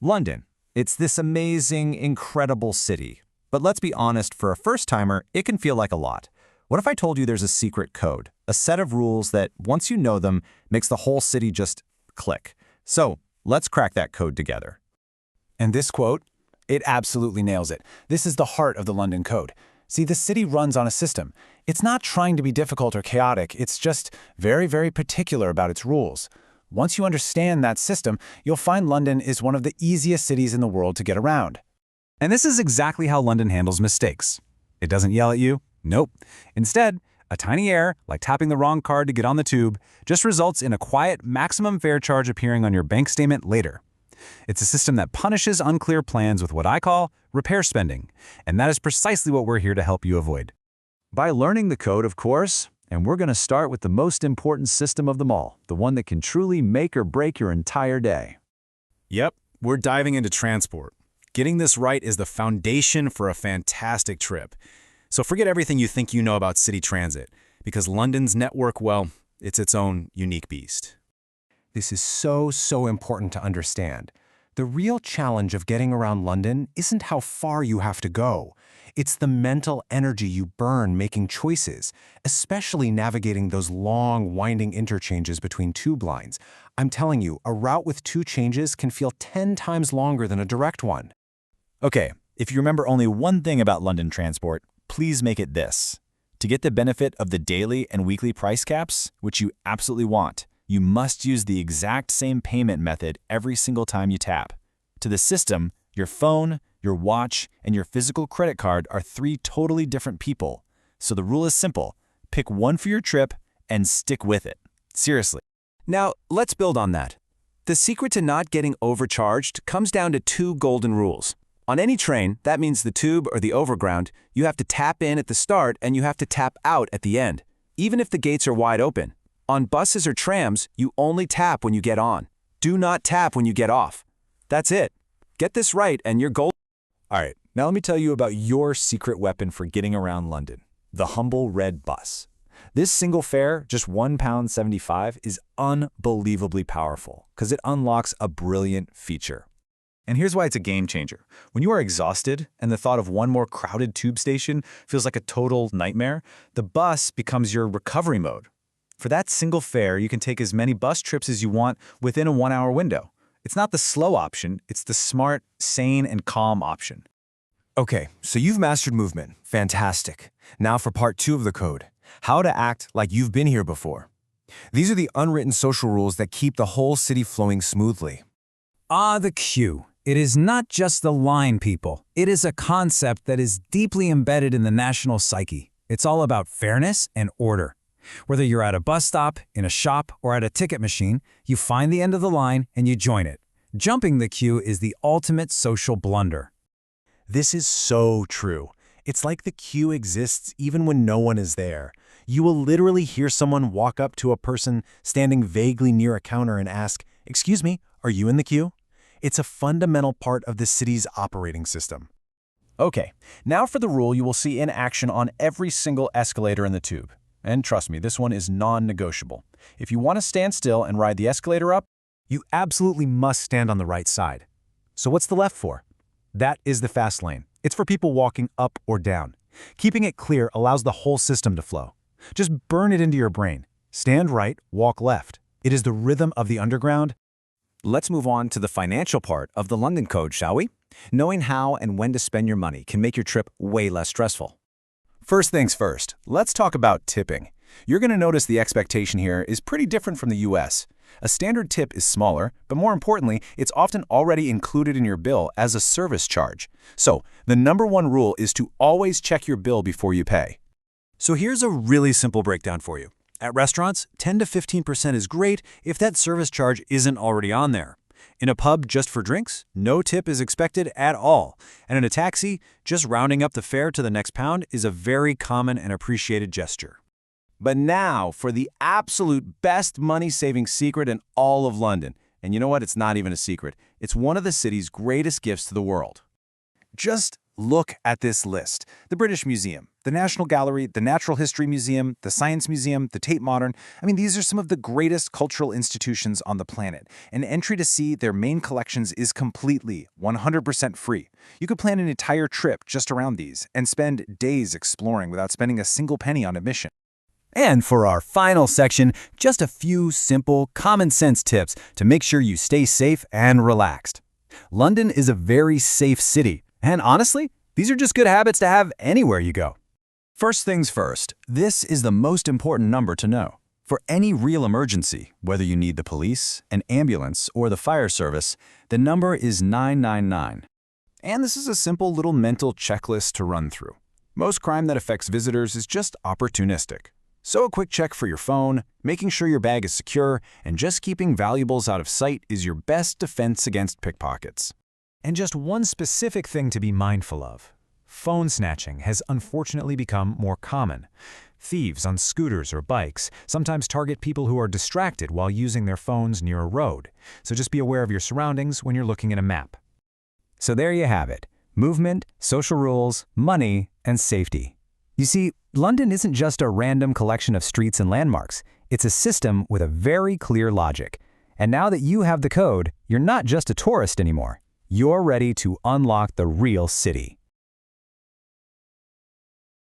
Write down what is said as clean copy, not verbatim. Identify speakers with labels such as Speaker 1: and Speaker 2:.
Speaker 1: London. It's this amazing, incredible city. But let's be honest, for a first-timer, it can feel like a lot. What if I told you there's a secret code, a set of rules that, once you know them, makes the whole city just click? So, let's crack that code together.
Speaker 2: And this quote, it absolutely nails it. This is the heart of the London Code. See, the city runs on a system. It's not trying to be difficult or chaotic. It's just very, very particular about its rules. Once you understand that system, you'll find London is one of the easiest cities in the world to get around.
Speaker 3: And this is exactly how London handles mistakes. It doesn't yell at you. Nope. Instead, a tiny error, like tapping the wrong card to get on the tube, just results in a quiet maximum fare charge appearing on your bank statement later. It's a system that punishes unclear plans with what I call repair spending, and that is precisely what we're here to help you avoid.
Speaker 1: By learning the code, of course, and we're going to start with the most important system of them all, the one that can truly make or break your entire day.
Speaker 3: Yep, we're diving into transport. Getting this right is the foundation for a fantastic trip. So forget everything you think you know about city transit, because London's network, well, it's its own unique beast.
Speaker 4: This is so important to understand. The real challenge of getting around London isn't how far you have to go. It's the mental energy you burn making choices, especially navigating those long, winding interchanges between tube lines. I'm telling you, a route with 2 changes can feel 10 times longer than a direct one.
Speaker 1: Okay, if you remember only one thing about London transport, please make it this. To get the benefit of the daily and weekly price caps, which you absolutely want, you must use the exact same payment method every single time you tap. To the system, your phone, your watch, and your physical credit card are 3 totally different people. So the rule is simple. Pick one for your trip and stick with it. Seriously.
Speaker 5: Now, let's build on that. The secret to not getting overcharged comes down to 2 golden rules. On any train, that means the tube or the overground, you have to tap in at the start and you have to tap out at the end, even if the gates are wide open. On buses or trams, you only tap when you get on. Do not tap when you get off. That's it. Get this right and you're golden.
Speaker 1: All right, now let me tell you about your secret weapon for getting around London, the humble red bus. This single fare, just £1.75, is unbelievably powerful because it unlocks a brilliant feature. And here's why it's a game changer. When you are exhausted and the thought of one more crowded tube station feels like a total nightmare, the bus becomes your recovery mode. For that single fare, you can take as many bus trips as you want within a 1-hour window. It's not the slow option, it's the smart, sane, and calm option.
Speaker 4: Okay, so you've mastered movement. Fantastic. Now for part 2 of the code, how to act like you've been here before. These are the unwritten social rules that keep the whole city flowing smoothly.
Speaker 3: Ah, the queue. It is not just the line, people. It is a concept that is deeply embedded in the national psyche. It's all about fairness and order. Whether you're at a bus stop, in a shop, or at a ticket machine, you find the end of the line and you join it. Jumping the queue is the ultimate social blunder.
Speaker 4: This is so true. It's like the queue exists even when no one is there. You will literally hear someone walk up to a person standing vaguely near a counter and ask, "Excuse me, are you in the queue?" It's a fundamental part of the city's operating system. Okay, now for the rule you will see in action on every single escalator in the tube. And trust me, this one is non-negotiable. If you want to stand still and ride the escalator up, you absolutely must stand on the right side. So what's the left for? That is the fast lane. It's for people walking up or down. Keeping it clear allows the whole system to flow. Just burn it into your brain. Stand right, walk left. It is the rhythm of the underground.
Speaker 5: Let's move on to the financial part of the London Code, shall we? Knowing how and when to spend your money can make your trip way less stressful.
Speaker 1: First things first, let's talk about tipping. You're going to notice the expectation here is pretty different from the US. A standard tip is smaller, but more importantly, it's often already included in your bill as a service charge. So, the #1 rule is to always check your bill before you pay.
Speaker 6: So here's a really simple breakdown for you. At restaurants, 10 to 15% is great if that service charge isn't already on there. In a pub just for drinks, no tip is expected at all. And in a taxi, just rounding up the fare to the next pound is a very common and appreciated gesture.
Speaker 1: But now for the absolute best money-saving secret in all of London. And you know what? It's not even a secret. It's one of the city's greatest gifts to the world. Just
Speaker 3: Look at this list. The British Museum, the National Gallery, the Natural History Museum, the Science Museum, the Tate Modern. I mean, these are some of the greatest cultural institutions on the planet. An entry to see their main collections is completely 100% free. You could plan an entire trip just around these and spend days exploring without spending a single penny on admission.
Speaker 5: And for our final section, just a few simple, common-sense tips to make sure you stay safe and relaxed. London is a very safe city, and honestly, these are just good habits to have anywhere you go. First things first, this is the most important number to know. For any real emergency, whether you need the police, an ambulance, or the fire service, the number is 999.
Speaker 3: And this is a simple little mental checklist to run through. Most crime that affects visitors is just opportunistic. So a quick check for your phone, making sure your bag is secure, and just keeping valuables out of sight is your best defense against pickpockets.
Speaker 1: And just one specific thing to be mindful of. Phone snatching has unfortunately become more common. Thieves on scooters or bikes sometimes target people who are distracted while using their phones near a road. So just be aware of your surroundings when you're looking at a map.
Speaker 5: So there you have it. Movement, social rules, money, and safety. You see, London isn't just a random collection of streets and landmarks. It's a system with a very clear logic. And now that you have the code, you're not just a tourist anymore. You're ready to unlock the real city.